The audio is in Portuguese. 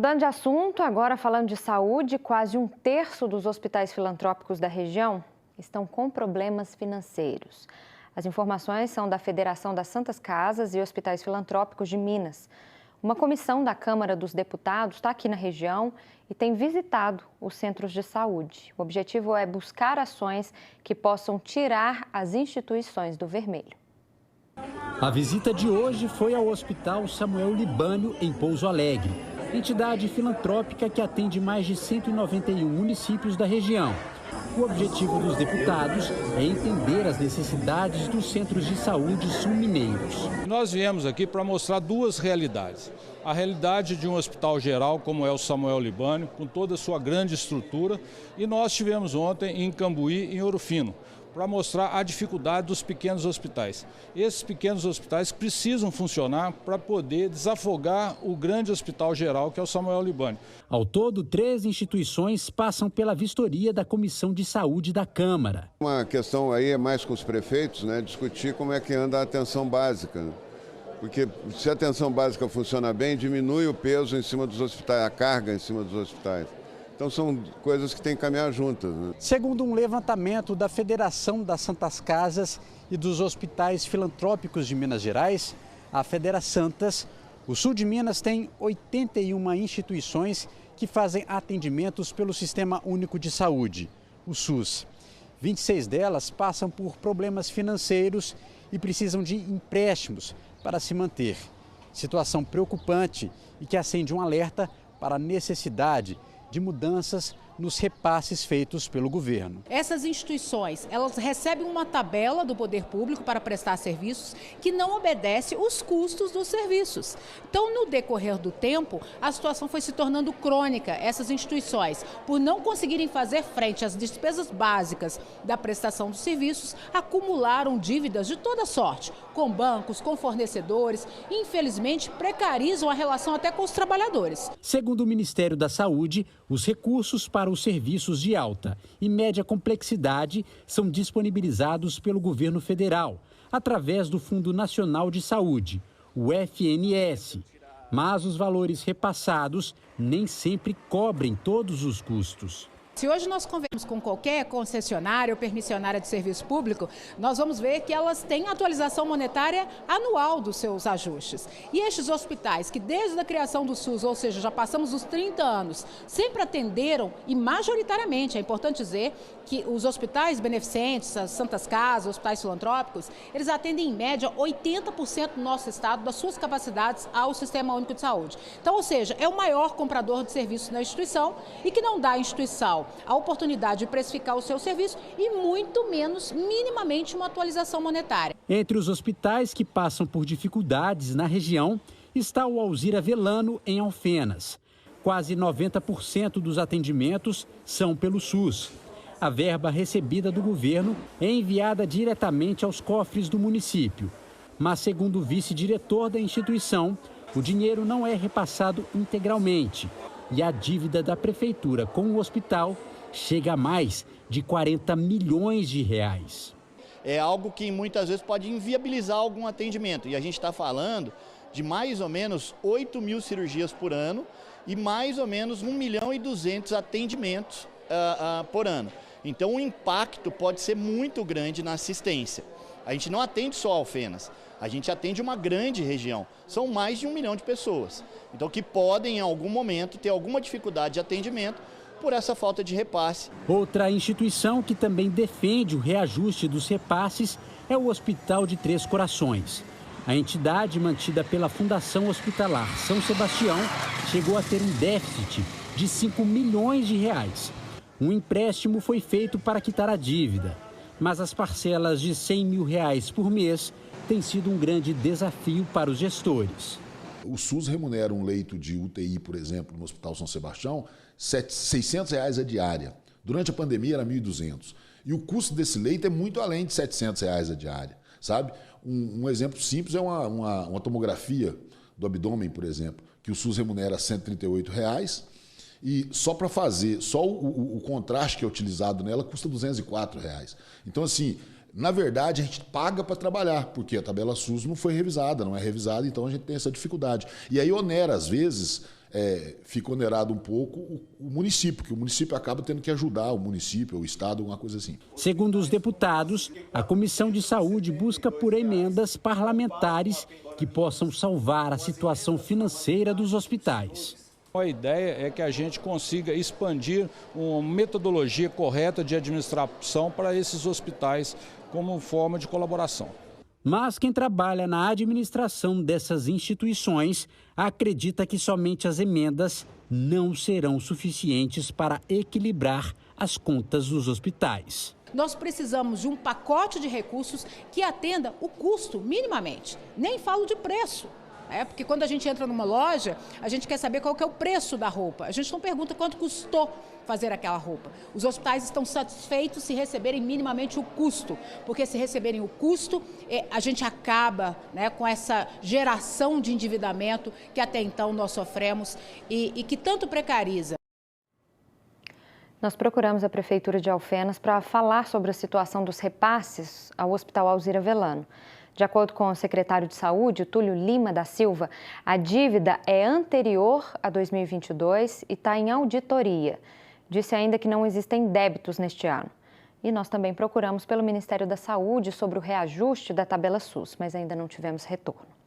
Mudando de assunto, agora falando de saúde, quase um terço dos hospitais filantrópicos da região estão com problemas financeiros. As informações são da Federação das Santas Casas e Hospitais Filantrópicos de Minas. Uma comissão da Câmara dos Deputados está aqui na região e tem visitado os centros de saúde. O objetivo é buscar ações que possam tirar as instituições do vermelho. A visita de hoje foi ao Hospital Samuel Libânio, em Pouso Alegre, entidade filantrópica que atende mais de 191 municípios da região. O objetivo dos deputados é entender as necessidades dos centros de saúde sul-mineiros. Nós viemos aqui para mostrar duas realidades. A realidade de um hospital geral, como é o Samuel Libânio, com toda a sua grande estrutura, e nós estivemos ontem em Cambuí, em Ouro Fino, para mostrar a dificuldade dos pequenos hospitais. Esses pequenos hospitais precisam funcionar para poder desafogar o grande hospital geral, que é o Samuel Libânio. Ao todo, 3 instituições passam pela vistoria da Comissão de Saúde da Câmara. Uma questão aí é mais com os prefeitos, né, discutir como é que anda a atenção básica. Porque se a atenção básica funciona bem, diminui o peso em cima dos hospitais, a carga em cima dos hospitais. Então são coisas que têm que caminhar juntas, né? Segundo um levantamento da Federação das Santas Casas e dos Hospitais Filantrópicos de Minas Gerais, a Federasantas, o sul de Minas tem 81 instituições que fazem atendimentos pelo Sistema Único de Saúde, o SUS. 26 delas passam por problemas financeiros e precisam de empréstimos para se manter. Situação preocupante e que acende um alerta para a necessidade de mudanças nos repasses feitos pelo governo. Essas instituições, elas recebem uma tabela do poder público para prestar serviços que não obedece os custos dos serviços. Então, no decorrer do tempo, a situação foi se tornando crônica. Essas instituições, por não conseguirem fazer frente às despesas básicas da prestação dos serviços, acumularam dívidas de toda sorte, com bancos, com fornecedores, e, infelizmente, precarizam a relação até com os trabalhadores. Segundo o Ministério da Saúde, os recursos para os serviços de alta e média complexidade são disponibilizados pelo governo federal, através do Fundo Nacional de Saúde, o FNS. Mas os valores repassados nem sempre cobrem todos os custos. Se hoje nós conversamos com qualquer concessionária ou permissionária de serviço público, nós vamos ver que elas têm atualização monetária anual dos seus ajustes. E estes hospitais que desde a criação do SUS, ou seja, já passamos os 30 anos, sempre atenderam e majoritariamente, é importante dizer que os hospitais beneficentes, as Santas Casas, os hospitais filantrópicos, eles atendem em média 80% do nosso estado, das suas capacidades ao Sistema Único de Saúde. Então, ou seja, é o maior comprador de serviços na instituição e que não dá à instituição a oportunidade de precificar o seu serviço e muito menos, minimamente, uma atualização monetária. Entre os hospitais que passam por dificuldades na região está o Alzira Velano, em Alfenas. Quase 90% dos atendimentos são pelo SUS. A verba recebida do governo é enviada diretamente aos cofres do município. Mas, segundo o vice-diretor da instituição, o dinheiro não é repassado integralmente. E a dívida da prefeitura com o hospital chega a mais de 40 milhões de reais. É algo que muitas vezes pode inviabilizar algum atendimento. E a gente está falando de mais ou menos 8 mil cirurgias por ano e mais ou menos 1.200.000 atendimentos por ano. Então o impacto pode ser muito grande na assistência. A gente não atende só Alfenas, a gente atende uma grande região. São mais de 1 milhão de pessoas. Então que podem em algum momento ter alguma dificuldade de atendimento por essa falta de repasse. Outra instituição que também defende o reajuste dos repasses é o Hospital de Três Corações. A entidade, mantida pela Fundação Hospitalar São Sebastião, chegou a ter um déficit de 5 milhões de reais. Um empréstimo foi feito para quitar a dívida, mas as parcelas de 100 mil reais por mês têm sido um grande desafio para os gestores. O SUS remunera um leito de UTI, por exemplo, no Hospital São Sebastião, R$600 a diária. Durante a pandemia era 1.200. E o custo desse leito é muito além de R$700 a diária, sabe? Um exemplo simples é uma tomografia do abdômen, por exemplo, que o SUS remunera R$138 e só para fazer, só o contraste que é utilizado nela custa R$204. Então, assim, na verdade, a gente paga para trabalhar, porque a tabela SUS não foi revisada, não é revisada, então a gente tem essa dificuldade. E aí onera, às vezes, fica onerado um pouco o município, que o município acaba tendo que ajudar o município, o estado, alguma coisa assim. Segundo os deputados, a Comissão de Saúde busca por emendas parlamentares que possam salvar a situação financeira dos hospitais. A ideia é que a gente consiga expandir uma metodologia correta de administração para esses hospitais como forma de colaboração. Mas quem trabalha na administração dessas instituições acredita que somente as emendas não serão suficientes para equilibrar as contas dos hospitais. Nós precisamos de um pacote de recursos que atenda o custo minimamente. Nem falo de preço. Porque quando a gente entra numa loja, a gente quer saber qual que é o preço da roupa. A gente não pergunta quanto custou fazer aquela roupa. Os hospitais estão satisfeitos se receberem minimamente o custo, porque se receberem o custo, a gente acaba, com essa geração de endividamento que até então nós sofremos e que tanto precariza. Nós procuramos a Prefeitura de Alfenas para falar sobre a situação dos repasses ao Hospital Alzira Velano. De acordo com o secretário de Saúde, Túlio Lima da Silva, a dívida é anterior a 2022 e está em auditoria. Disse ainda que não existem débitos neste ano. E nós também procuramos pelo Ministério da Saúde sobre o reajuste da tabela SUS, mas ainda não tivemos retorno.